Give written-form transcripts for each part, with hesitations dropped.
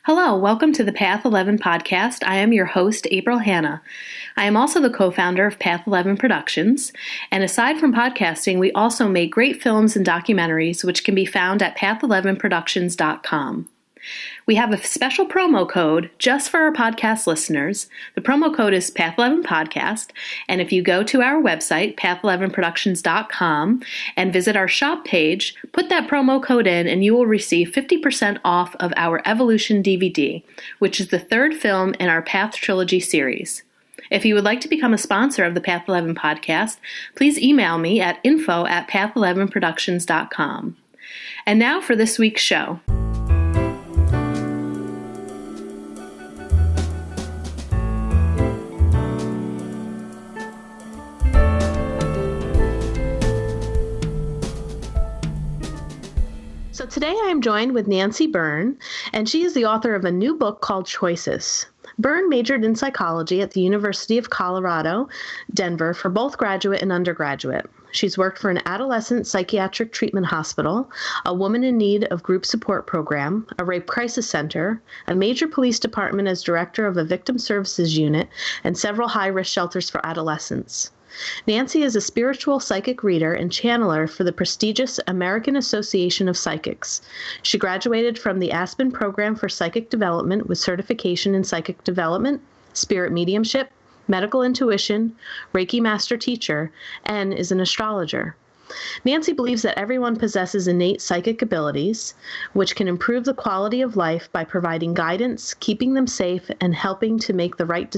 Hello, welcome to the Path 11 podcast. I am your host, April Hanna. I am also the co-founder of Path 11 Productions, and aside from podcasting, we also make great films and documentaries, which can be found at path11productions.com. We have a special promo code just for our podcast listeners. The promo code is Path11Podcast, and if you go to our website, path11productions.com, and visit our shop page, put that promo code in, and you will receive 50% off of our Evolution DVD, which is the third film in our Path Trilogy series. If you would like to become a sponsor of the Path 11 podcast, please email me at info@path11productions.com. And now for this week's show. So today I am joined with Nancy Byrne, and she is the author of a new book called Choices. Byrne majored in psychology at the University of Colorado, Denver, for both graduate and undergraduate. She's worked for an adolescent psychiatric treatment hospital, a woman in need of group support program, a rape crisis center, a major police department as director of a victim services unit, and several high-risk shelters for adolescents. Nancy is a spiritual psychic reader and channeler for the prestigious American Association of Psychics. She graduated from the Aspen Program for Psychic Development with certification in psychic development, spirit mediumship, medical intuition, Reiki master teacher, and is an astrologer. Nancy believes that everyone possesses innate psychic abilities, which can improve the quality of life by providing guidance, keeping them safe, and helping to make the right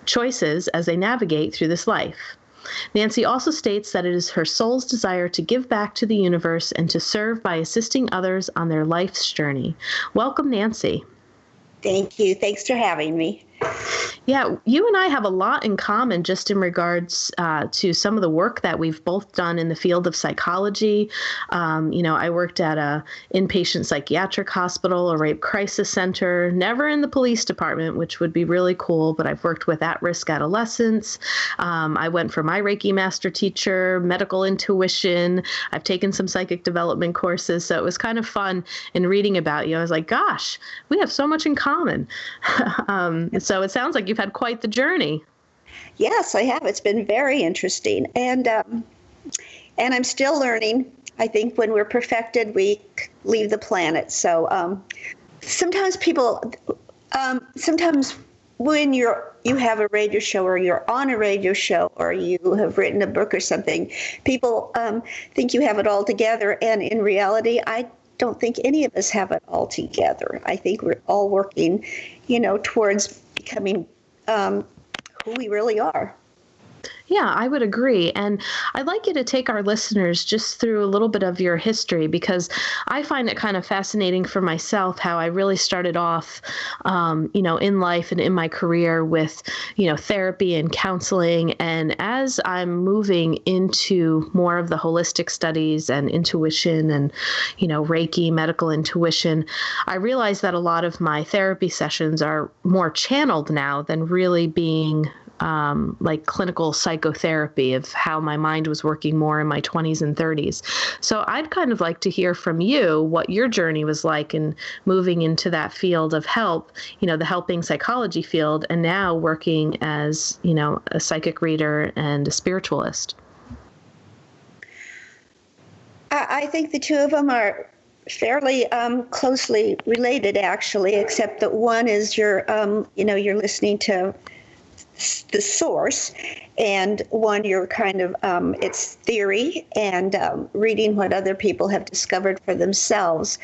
choices as they navigate through this life. Nancy also states that it is her soul's desire to give back to the universe and to serve by assisting others on their life's journey. Welcome, Nancy. Thank you. Thanks for having me. Yeah, you and I have a lot in common just in regards to some of the work that we've both done in the field of psychology. I worked at a inpatient psychiatric hospital, a rape crisis center, never in the police department, which would be really cool, but I've worked with at-risk adolescents. I went for my Reiki master teacher, medical intuition. I've taken some psychic development courses, so it was kind of fun in reading about you. I was like, gosh, we have so much in common. So it sounds like you've had quite the journey. Yes, I have. It's been very interesting. And I'm still learning. I think when we're perfected, we leave the planet. So sometimes when you have a radio show or you're on a radio show or you have written a book or something, people think you have it all together. And in reality, I don't think any of us have it all together. I think we're all working, towards becoming who we really are. Yeah, I would agree. And I'd like you to take our listeners just through a little bit of your history, because I find it kind of fascinating for myself how I really started off, in life and in my career with, therapy and counseling. And as I'm moving into more of the holistic studies and intuition and, Reiki, medical intuition, I realized that a lot of my therapy sessions are more channeled now than really being like clinical psychotherapy of how my mind was working more in my 20s and 30s. So I'd kind of like to hear from you what your journey was like in moving into that field of help, the helping psychology field, and now working as, a psychic reader and a spiritualist. I think the two of them are fairly closely related, actually, except that one is you're listening to the source, and one you're kind of it's theory and reading what other people have discovered for themselves.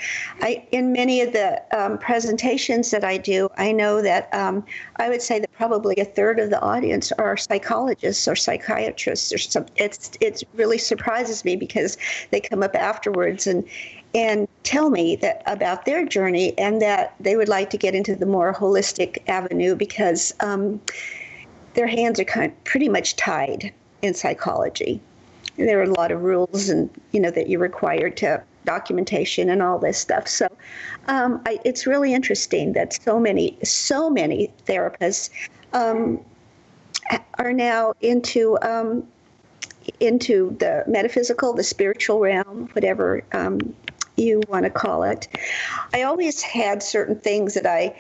In many of the presentations that I do, I know that I would say that probably a third of the audience are psychologists or psychiatrists or something. It really surprises me because they come up afterwards and tell me that about their journey and that they would like to get into the more holistic avenue because their hands are pretty much tied in psychology. And there are a lot of rules and, that you're required to documentation and all this stuff. So it's really interesting that so many therapists are now into the metaphysical, the spiritual realm, whatever you want to call it. I always had certain things that I,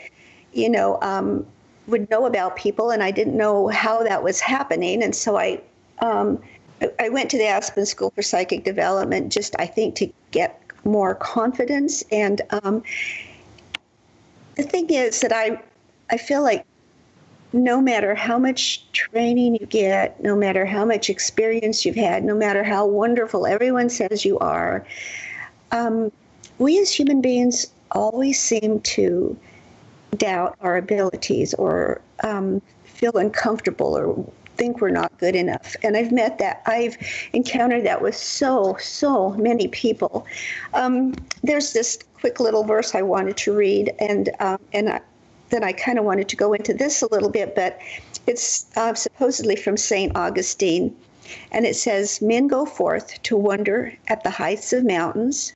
would know about people, and I didn't know how that was happening. And so I went to the Aspen School for Psychic Development just, I think, to get more confidence. And the thing is that I feel like no matter how much training you get, no matter how much experience you've had, no matter how wonderful everyone says you are, we as human beings always seem to doubt our abilities or feel uncomfortable or think we're not good enough. And I've encountered that with so many people. There's this quick little verse I wanted to read, and then I kind of wanted to go into this a little bit, but it's supposedly from St. Augustine, and it says, "Men go forth to wonder at the heights of mountains,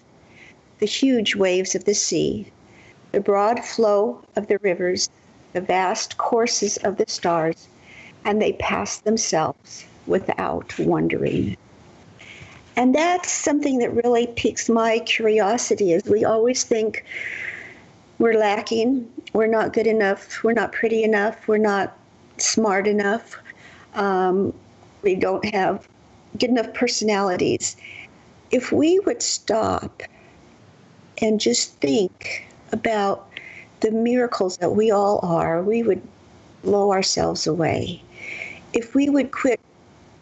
the huge waves of the sea, the broad flow of the rivers, the vast courses of the stars, and they pass themselves without wondering." And that's something that really piques my curiosity, is we always think we're lacking, we're not good enough, we're not pretty enough, we're not smart enough, we don't have good enough personalities. If we would stop and just think about the miracles that we all are, we would blow ourselves away. If we would quit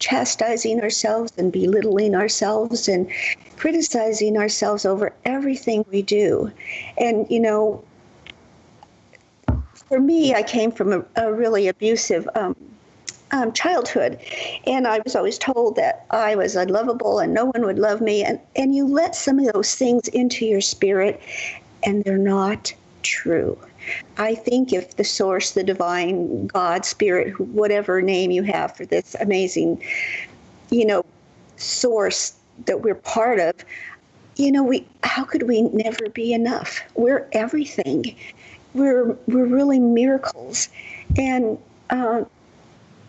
chastising ourselves and belittling ourselves and criticizing ourselves over everything we do. And, for me, I came from a really abusive childhood, and I was always told that I was unlovable and no one would love me. And you let some of those things into your spirit, and they're not true. I think if the source, the divine, God, spirit, whatever name you have for this amazing, source that we're part of, how could we never be enough? We're everything. We're really miracles. And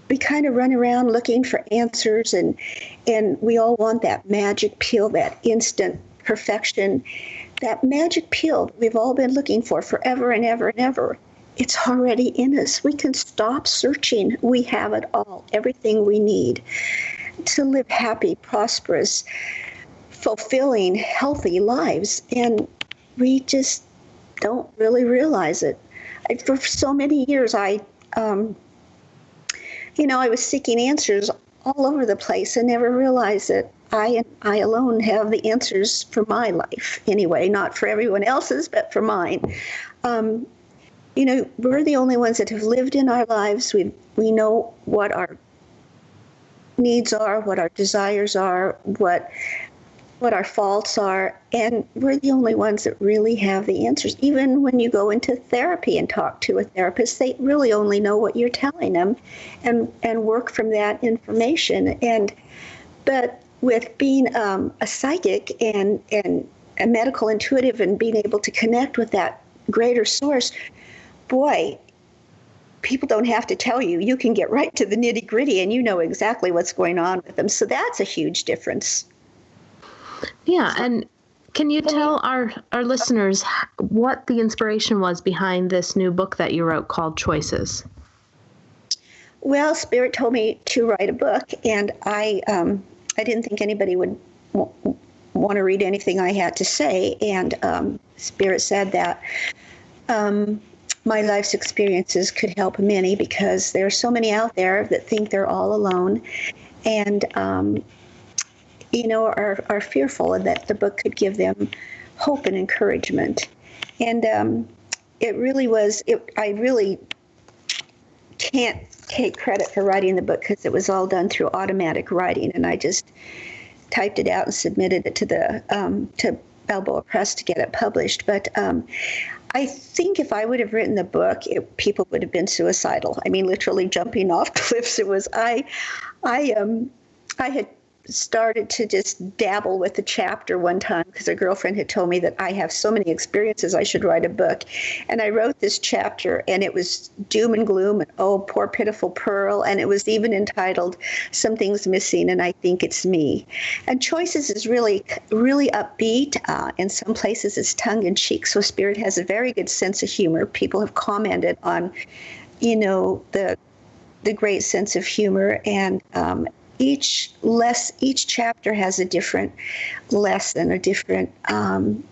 we kind of run around looking for answers, and we all want that magic pill, that instant perfection. That magic pill we've all been looking for forever and ever and ever. It's already in us. We can stop searching. We have it all, everything we need to live happy, prosperous, fulfilling, healthy lives. And we just don't really realize it. For so many years, I was seeking answers all over the place and never realized that I alone have the answers for my life anyway, not for everyone else's, but for mine. We're the only ones that have lived in our lives. We know what our needs are, what our desires are, what our faults are, and we're the only ones that really have the answers. Even when you go into therapy and talk to a therapist, they really only know what you're telling them and work from that information. But with being a psychic and a medical intuitive and being able to connect with that greater source, boy, people don't have to tell you. You can get right to the nitty gritty and you know exactly what's going on with them. So that's a huge difference. Yeah. And can you tell our listeners what the inspiration was behind this new book that you wrote called Choices? Well, Spirit told me to write a book, and I didn't think anybody would want to read anything I had to say. And Spirit said that my life's experiences could help many, because there are so many out there that think they're all alone and, are fearful, and that the book could give them hope and encouragement. And it really was, I really can't take credit for writing the book, because it was all done through automatic writing, and I just typed it out and submitted it to to Balboa Press to get it published. But I think if I would have written the book, people would have been suicidal. I mean, literally jumping off cliffs. It was I had started to just dabble with the chapter one time because a girlfriend had told me that I have so many experiences I should write a book. And I wrote this chapter, and it was doom and gloom, and oh, poor pitiful Pearl. And it was even entitled Something's Missing, and I Think It's Me. And Choices is really, really upbeat. In some places it's tongue-in-cheek, so Spirit has a very good sense of humor. People have commented on, the great sense of humor, and each chapter has a different lesson, a different kind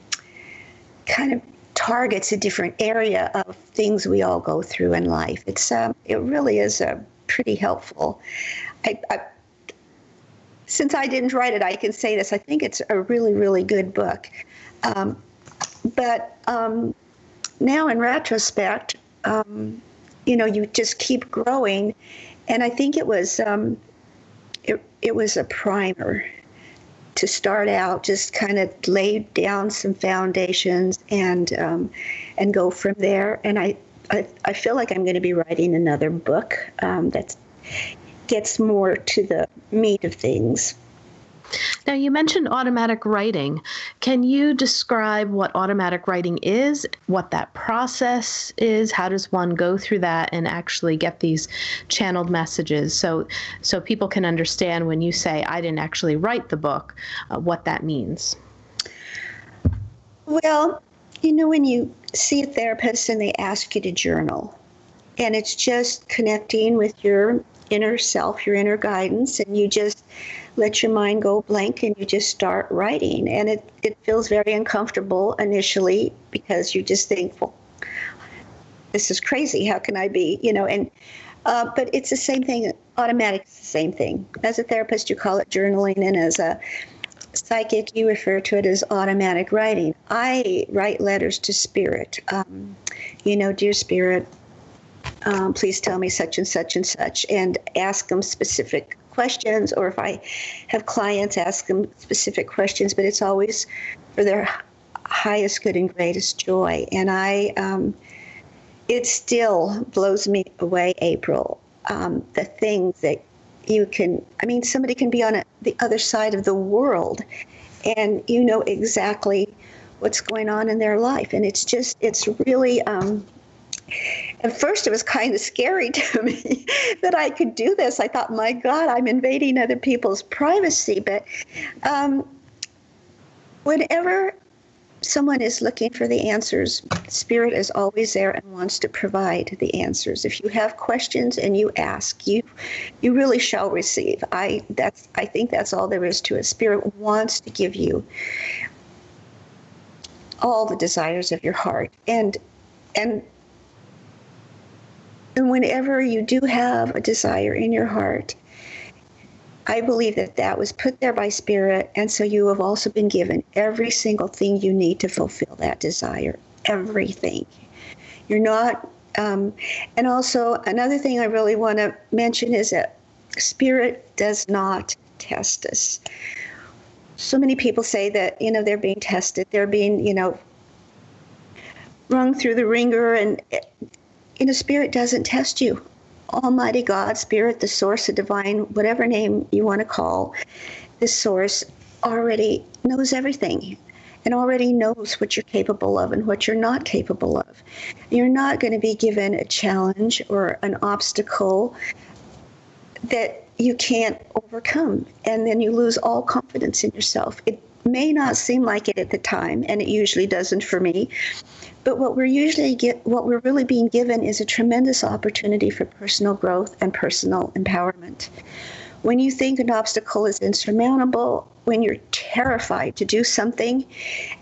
of targets a different area of things we all go through in life. It really is pretty helpful. Since I didn't write it, I can say this. I think it's a really, really good book. But now in retrospect, you just keep growing, and I think it was it was a primer to start out, just kind of lay down some foundations and go from there. And I feel like I'm going to be writing another book that gets more to the meat of things. Now, you mentioned automatic writing. Can you describe what automatic writing is, what that process is? How does one go through that and actually get these channeled messages so people can understand when you say, I didn't actually write the book, what that means? Well, when you see a therapist and they ask you to journal, and it's just connecting with your inner self, your inner guidance, and you just let your mind go blank and you just start writing. And it feels very uncomfortable initially because you just think, well, this is crazy. How can I be, but it's the same thing. Automatic is the same thing. As a therapist, you call it journaling, and as a psychic, you refer to it as automatic writing. I write letters to Spirit. Dear Spirit, please tell me such and such and such, and ask them specific questions, or if I have clients, ask them specific questions, but it's always for their highest good and greatest joy. And it still blows me away, April, the things that somebody can be on the other side of the world, and you know exactly what's going on in their life. And it's really, at first, it was kind of scary to me that I could do this. I thought, my God, I'm invading other people's privacy. But whenever someone is looking for the answers, Spirit is always there and wants to provide the answers. If you have questions and you ask, you really shall receive. I think that's all there is to it. Spirit wants to give you all the desires of your heart. And whenever you do have a desire in your heart, I believe that was put there by Spirit, and so you have also been given every single thing you need to fulfill that desire. Everything. You're not, and also another thing I really want to mention is that Spirit does not test us. So many people say that, they're being tested, they're being, rung through the ringer, and Spirit doesn't test you. Almighty God, Spirit, the source, the divine, whatever name you want to call this source, already knows everything and already knows what you're capable of and what you're not capable of. You're not going to be given a challenge or an obstacle that you can't overcome, and then you lose all confidence in yourself. It may not seem like it at the time, and it usually doesn't for me. But what we're really being given is a tremendous opportunity for personal growth and personal empowerment. When you think an obstacle is insurmountable, when you're terrified to do something,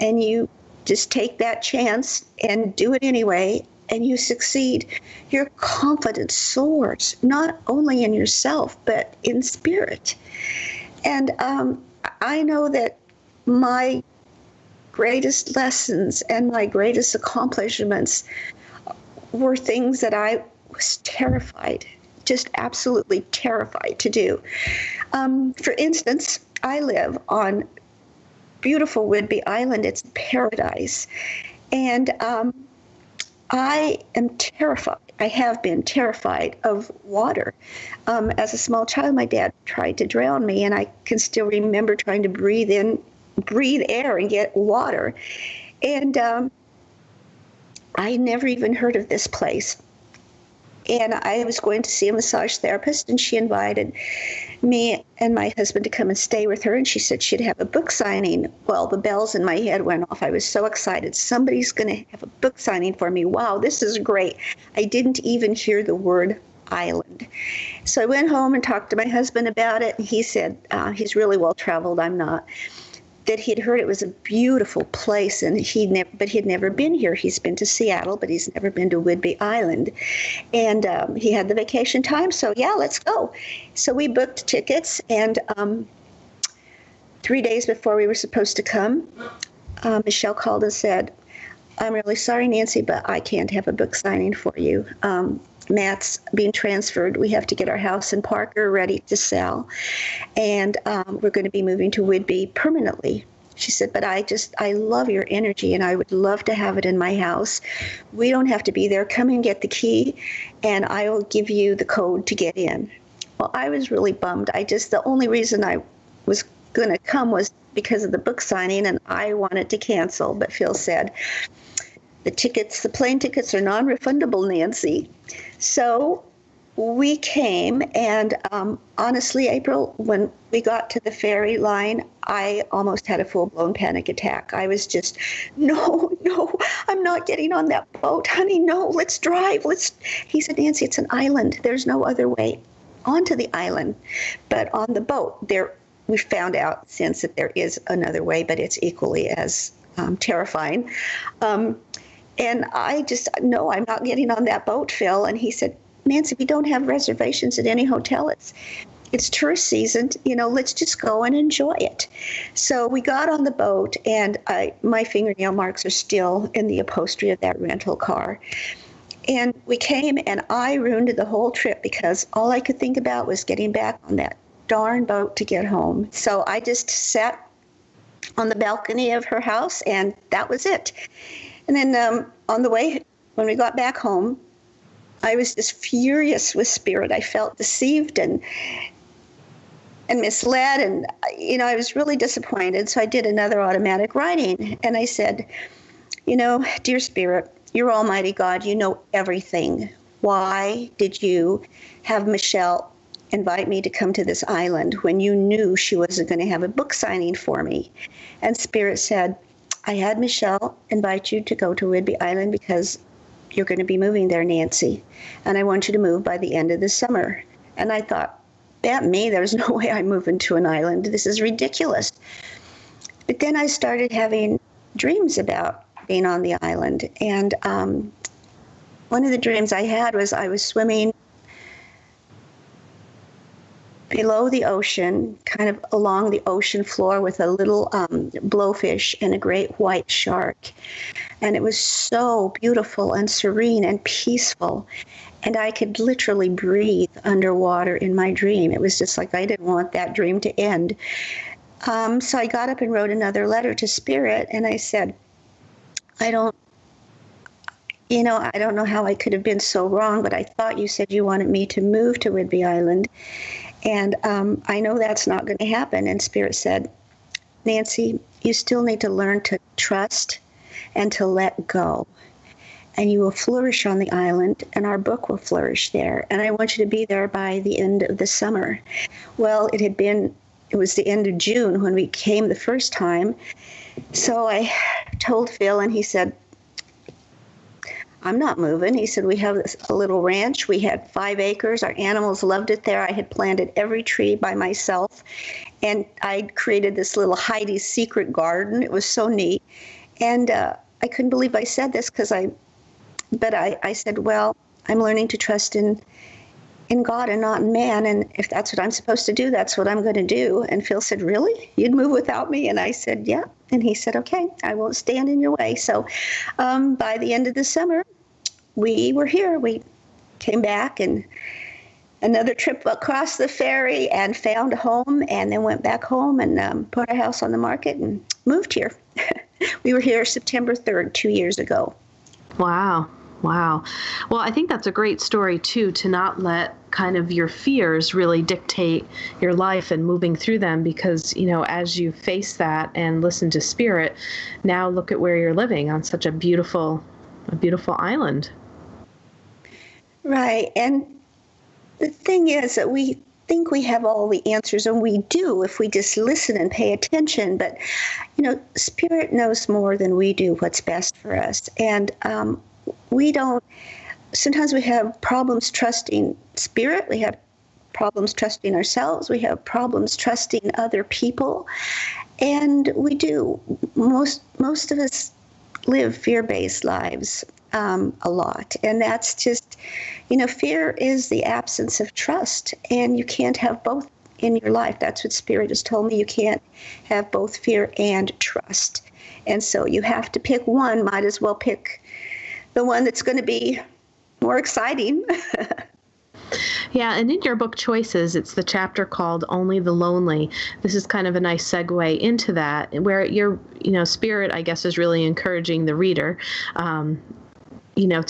and you just take that chance and do it anyway, and you succeed, your confidence soars, not only in yourself, but in Spirit. And I know that my greatest lessons and my greatest accomplishments were things that I was terrified, just absolutely terrified to do. For instance, I live on beautiful Whidbey Island. It's paradise. And I am terrified. I have been terrified of water. As a small child, my dad tried to drown me, and I can still remember trying to breathe air and get water. And I never even heard of this place. And I was going to see a massage therapist, and she invited me and my husband to come and stay with her, and she said she'd have a book signing. Well, the bells in my head went off. I was so excited. Somebody's going to have a book signing for me. Wow, this is great. I didn't even hear the word island. So I went home and talked to my husband about it, and he said he's really well-traveled. I'm not. That he'd heard it was a beautiful place, and he'd never been here. He's been to Seattle, but he's never been to Whidbey Island. And he had the vacation time, so yeah, let's go. So we booked tickets, and 3 days before we were supposed to come, Michelle called and said, "I'm really sorry, Nancy, but I can't have a book signing for you. Matt's being transferred. We have to get our house in Parker ready to sell, and we're going to be moving to Whidbey permanently." She said, "But I love your energy, and I would love to have it in my house. We don't have to be there. Come and get the key, and I will give you the code to get in." Well, I was really bummed. The only reason I was going to come was because of the book signing, and I wanted to cancel. But Phil said, the plane tickets are non-refundable, Nancy. So we came, and honestly, April, when we got to the ferry line, I almost had a full-blown panic attack. I was just, no, I'm not getting on that boat. Honey, no, let's drive. He said, "Nancy, it's an island. There's no other way onto the island." But on the boat, we found out since that there is another way, but it's equally as terrifying. And I just, no, I'm not getting on that boat, Phil. And he said, "Nancy, we don't have reservations at any hotel. It's tourist season. Let's just go and enjoy it." So we got on the boat, and my fingernail marks are still in the upholstery of that rental car. And we came, and I ruined the whole trip because all I could think about was getting back on that darn boat to get home. So I just sat on the balcony of her house, and that was it. And then on the way, when we got back home, I was just furious with Spirit. I felt deceived and misled, and I was really disappointed. So I did another automatic writing, and I said, "Dear Spirit, you're Almighty God. You know everything. Why did you have Michelle invite me to come to this island when you knew she wasn't going to have a book signing for me?" And Spirit said, "I had Michelle invite you to go to Whidbey Island because you're going to be moving there, Nancy, and I want you to move by the end of the summer." And I thought, "Bet me, there's no way I'm moving to an island. This is ridiculous." But then I started having dreams about being on the island, and one of the dreams I had was I was swimming below the ocean, kind of along the ocean floor with a little blowfish and a great white shark. And it was so beautiful and serene and peaceful. And I could literally breathe underwater in my dream. It was just like I didn't want that dream to end. So I got up and wrote another letter to Spirit, and I said, I don't know how I could have been so wrong, but I thought you said you wanted me to move to Whidbey Island. And I know that's not going to happen. And Spirit said, "Nancy, you still need to learn to trust and to let go. And you will flourish on the island, and our book will flourish there. And I want you to be there by the end of the summer." Well, it was the end of June when we came the first time. So I told Phil, and he said, "I'm not moving." He said, "We have a little ranch. We had 5 acres. Our animals loved it there. I had planted every tree by myself. And I created this little Heidi's secret garden. It was so neat." And I couldn't believe I said this but I said, "Well, I'm learning to trust in God and not in man. And if that's what I'm supposed to do, that's what I'm going to do." And Phil said, "Really? You'd move without me?" And I said, "Yeah." And he said, "Okay, I won't stand in your way." So by the end of the summer, we were here. We came back, and another trip across the ferry, and found a home, and then went back home and put our house on the market and moved here. We were here September 3rd, 2 years ago. Wow. Wow. Well, I think that's a great story, too, to not let kind of your fears really dictate your life and moving through them, because, as you face that and listen to Spirit, now look at where you're living on such a beautiful island. Right. And the thing is that we think we have all the answers, and we do if we just listen and pay attention. But, Spirit knows more than we do what's best for us. And sometimes we have problems trusting Spirit. We have problems trusting ourselves. We have problems trusting other people. And we do. Most of us live fear-based lives a lot. And that's just, fear is the absence of trust. And you can't have both in your life. That's what Spirit has told me. You can't have both fear and trust. And so you have to pick one. Might as well pick the one that's going to be more exciting. Yeah, and in your book Choices, it's the chapter called Only the Lonely. This is kind of a nice segue into that, where your Spirit, I guess, is really encouraging the reader, to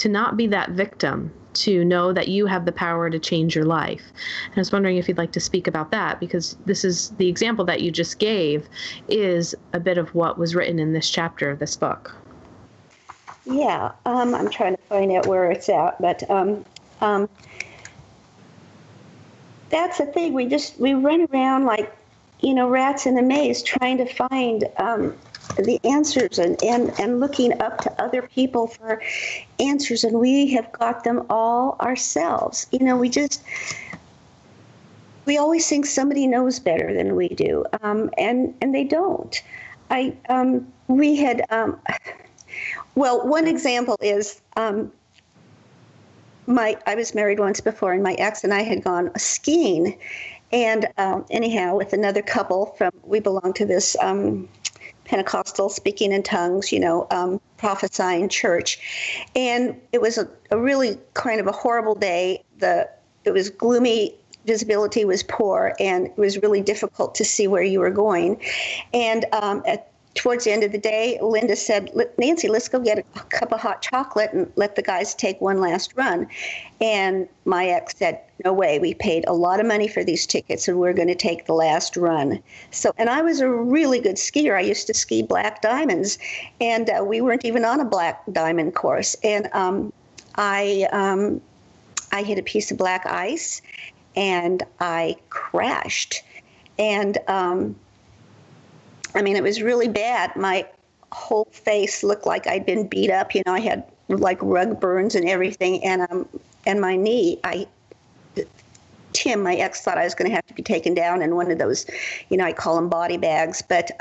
not be that victim, to know that you have the power to change your life. And I was wondering if you'd like to speak about that, because this is the example that you just gave is a bit of what was written in this chapter of this book. Yeah, I'm trying to find out where it's at, but that's the thing. We run around like, rats in a maze trying to find the answers and looking up to other people for answers, and we have got them all ourselves. We always think somebody knows better than we do, and they don't. Well, one example is I was married once before, and my ex and I had gone skiing, and anyhow, with another couple we belong to this Pentecostal speaking in tongues, prophesying church, and it was a really kind of a horrible day. It was gloomy. Visibility was poor, and it was really difficult to see where you were going. And towards the end of the day, Linda said, "Nancy, let's go get a cup of hot chocolate and let the guys take one last run." And my ex said, "No way. We paid a lot of money for these tickets, and we're going to take the last run." And I was a really good skier. I used to ski black diamonds, and we weren't even on a black diamond course. And I hit a piece of black ice, and I crashed. And it was really bad. My whole face looked like I'd been beat up. I had like rug burns and everything. And my knee, Tim, my ex, thought I was going to have to be taken down in one of those, I call them body bags. But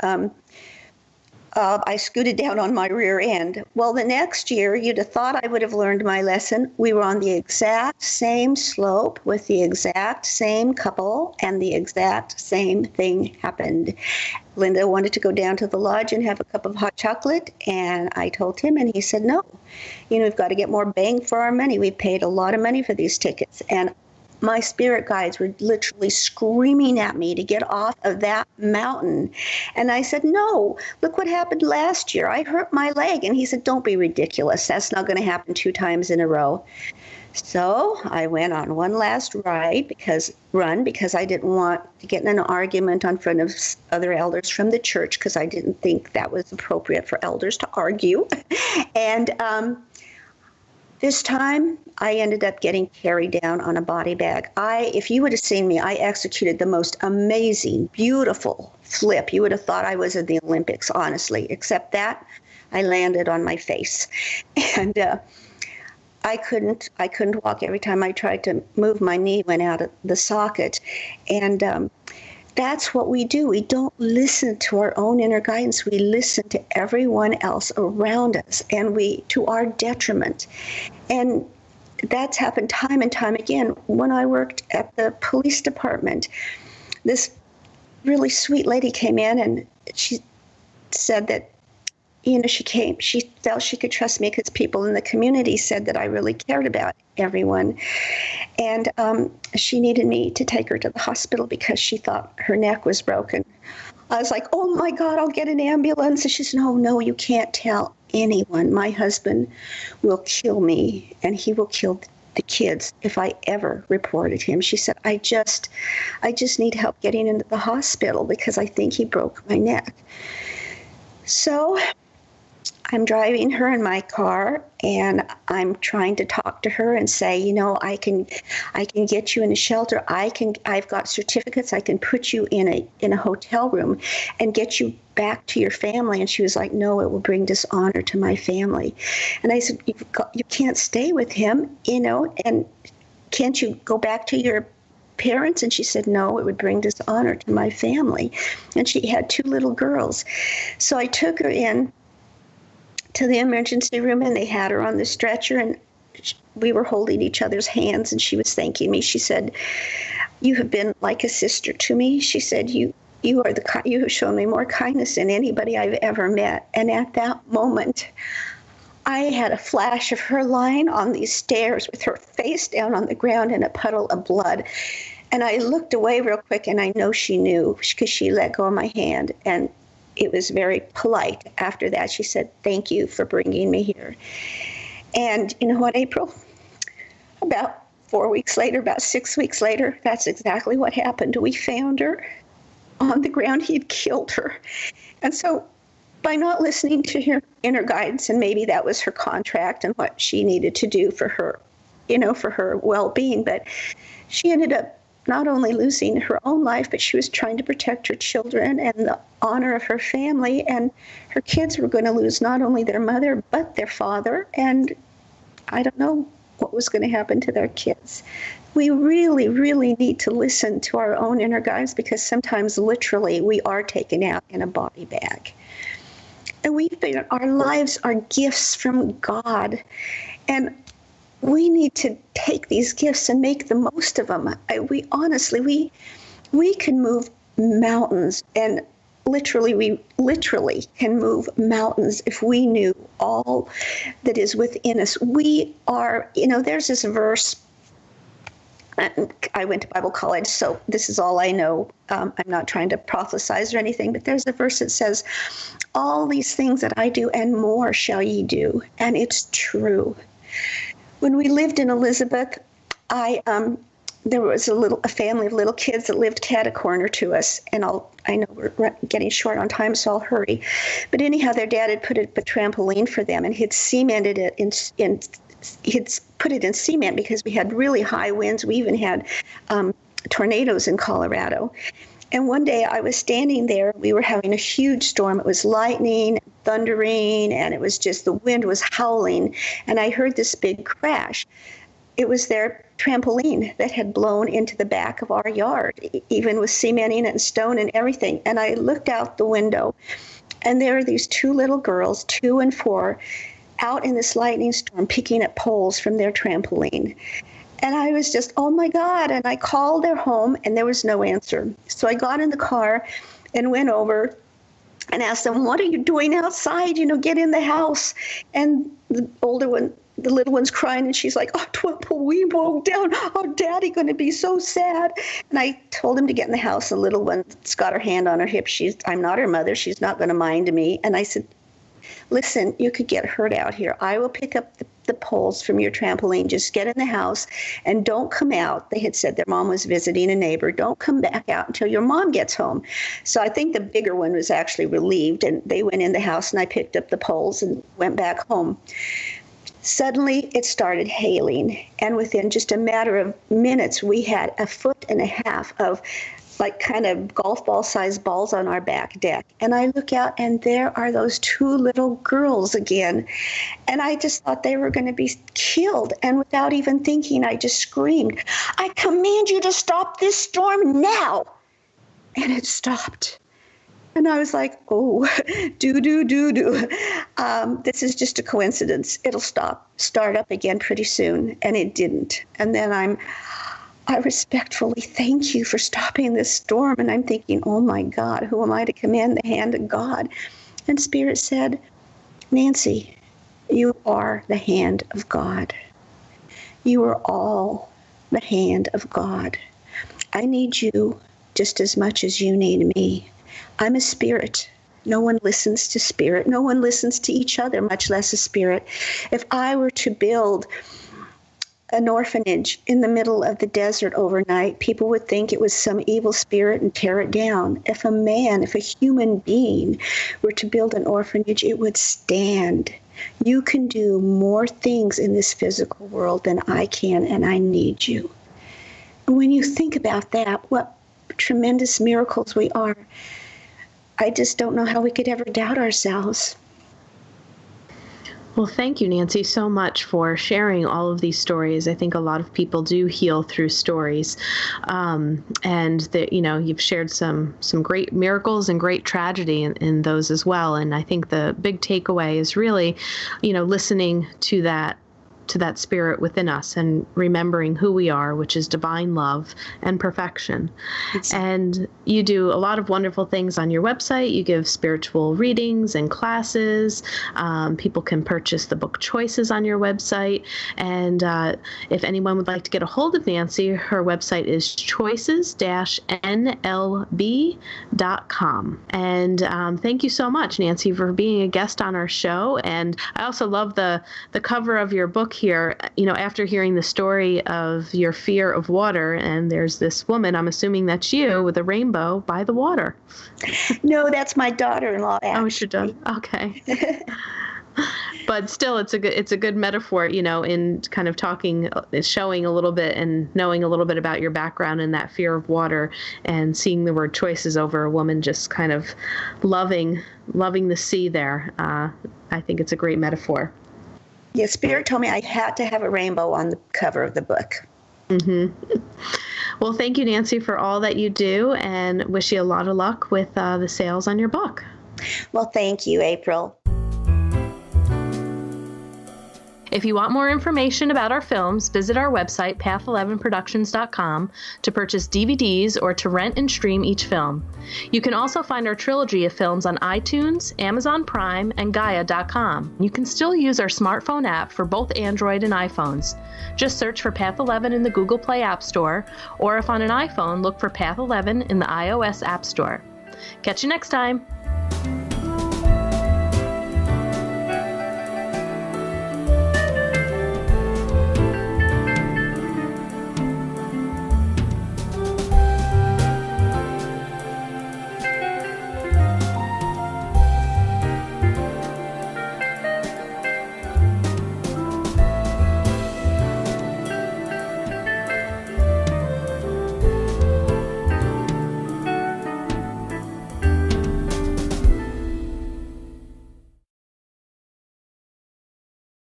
I scooted down on my rear end. Well, the next year, you'd have thought I would have learned my lesson. We were on the exact same slope with the exact same couple, and the exact same thing happened. Linda wanted to go down to the lodge and have a cup of hot chocolate, and I told him, and he said, "No, we've got to get more bang for our money. We paid a lot of money for these tickets." And my spirit guides were literally screaming at me to get off of that mountain. And I said, "No, look what happened last year. I hurt my leg." And he said, "Don't be ridiculous. That's not going to happen 2 times in a row." So I went on one last because I didn't want to get in an argument in front of other elders from the church, because I didn't think that was appropriate for elders to argue. And this time, I ended up getting carried down on a body bag. If you would have seen me, I executed the most amazing, beautiful flip. You would have thought I was in the Olympics, honestly, except that I landed on my face. And I couldn't walk. Every time I tried to move, my knee went out of the socket. And that's what we do. We don't listen to our own inner guidance. We listen to everyone else around us, and to our detriment. And that's happened time and time again. When I worked at the police department, this really sweet lady came in, and she said that, she felt she could trust me because people in the community said that I really cared about everyone. And she needed me to take her to the hospital because she thought her neck was broken. I was like, "Oh my God, I'll get an ambulance." And she said, "No, you can't tell anyone. My husband will kill me, and he will kill the kids if I ever reported him. She said, I just need help getting into the hospital because I think he broke my neck. So I'm driving her in my car, and I'm trying to talk to her and say, you know, I can get you in a shelter. I've got certificates. I can put you in a hotel room and get you back to your family. And she was like, no, it will bring dishonor to my family. And I said, you can't stay with him, you know, and can't you go back to your parents? And she said, no, it would bring dishonor to my family. And she had 2 little girls. So I took her in to the emergency room, and they had her on the stretcher, and we were holding each other's hands, and she was thanking me. She said, you have been like a sister to me. She said, you have shown me more kindness than anybody I've ever met. And at that moment, I had a flash of her lying on these stairs with her face down on the ground in a puddle of blood. And I looked away real quick, and I know she knew because she let go of my hand. And it was very polite. After that, she said, thank you for bringing me here. And you know what, April? About 4 weeks later, about 6 weeks later, that's exactly what happened. We found her on the ground. He had killed her. And so by not listening to her inner guidance, and maybe that was her contract and what she needed to do for her, you know, for her well-being, but she ended up not only losing her own life, but she was trying to protect her children and the honor of her family. And her kids were going to lose not only their mother, but their father. And I don't know what was going to happen to their kids. We really, really need to listen to our own inner guides, because sometimes literally we are taken out in a body bag. And our lives are gifts from God. And we need to take these gifts and make the most of them. We can move mountains, and we literally can move mountains if we knew all that is within us. We are, you know, there's this verse. I went to Bible college, so this is all I know. I'm not trying to prophesize or anything, but there's a verse that says, all these things that I do and more shall ye do. And it's true. When we lived in Elizabeth, there was a family of little kids that lived cat-a-corner to us, and I know we're getting short on time, so I'll hurry. But anyhow, their dad had put up a trampoline for them, and he'd cemented it he'd put it in cement because we had really high winds. We even had tornadoes in Colorado. And one day I was standing there. We were having a huge storm. It was lightning, thundering, and it was just the wind was howling. And I heard this big crash. It was their trampoline that had blown into the back of our yard, even with cementing and stone and everything. And I looked out the window, and there were these 2 little girls, 2 and 4, out in this lightning storm picking up poles from their trampoline. And I was just, oh my God. And I called their home, and there was no answer. So I got in the car and went over and asked them, what are you doing outside? You know, get in the house. And the little one's crying, and she's like, oh, we broke down. Oh, Daddy going to be so sad. And I told him to get in the house. The little one's got her hand on her hip. I'm not her mother. She's not going to mind me. And I said, listen, you could get hurt out here. I will pick up the poles from your trampoline. Just get in the house and don't come out. They had said their mom was visiting a neighbor. Don't come back out until your mom gets home. So I think the bigger one was actually relieved, and they went in the house, and I picked up the poles and went back home. Suddenly it started hailing, and within just a matter of minutes, we had 1.5 feet of like kind of golf ball sized balls on our back deck. And I look out, and there are those 2 little girls again. And I just thought they were going to be killed. And without even thinking, I just screamed, I command you to stop this storm now. And it stopped. And I was like, oh, this is just a coincidence. It'll start up again pretty soon. And it didn't. And then I respectfully thank you for stopping this storm. And I'm thinking, oh my God, who am I to command the hand of God? And Spirit said, Nancy, you are the hand of God. You are all the hand of God. I need you just as much as you need me. I'm a spirit. No one listens to spirit. No one listens to each other, much less a spirit. If I were to build an orphanage in the middle of the desert overnight, people would think it was some evil spirit and tear it down. If a human being were to build an orphanage, it would stand. You can do more things in this physical world than I can, and I need you. And when you think about that, what tremendous miracles we are, I just don't know how we could ever doubt ourselves. Well, thank you, Nancy, so much for sharing all of these stories. I think a lot of people do heal through stories, and that you've shared some great miracles and great tragedy in those as well. And I think the big takeaway is really, listening to that spirit within us and remembering who we are, which is divine love and perfection. And you do a lot of wonderful things on your website. You give spiritual readings and classes. People can purchase the book Choices on your website. And if anyone would like to get a hold of Nancy, her website is choices-nlb.com. And thank you so much, Nancy, for being a guest on our show. And I also love the cover of your book here, after hearing the story of your fear of water, and there's this woman, I'm assuming that's you, with a rainbow by the water. No, that's my daughter-in-law, actually. Oh, it's your daughter. Okay. But still, it's a good metaphor, in kind of showing a little bit and knowing a little bit about your background and that fear of water, and seeing the word choices over a woman just kind of loving the sea there. I think it's a great metaphor. Yeah, Spirit told me I had to have a rainbow on the cover of the book. Mm-hmm. Well, thank you, Nancy, for all that you do, and wish you a lot of luck with the sales on your book. Well, thank you, April. If you want more information about our films, visit our website, path11productions.com, to purchase DVDs or to rent and stream each film. You can also find our trilogy of films on iTunes, Amazon Prime, and Gaia.com. You can still use our smartphone app for both Android and iPhones. Just search for Path 11 in the Google Play App Store, or if on an iPhone, look for Path 11 in the iOS App Store. Catch you next time.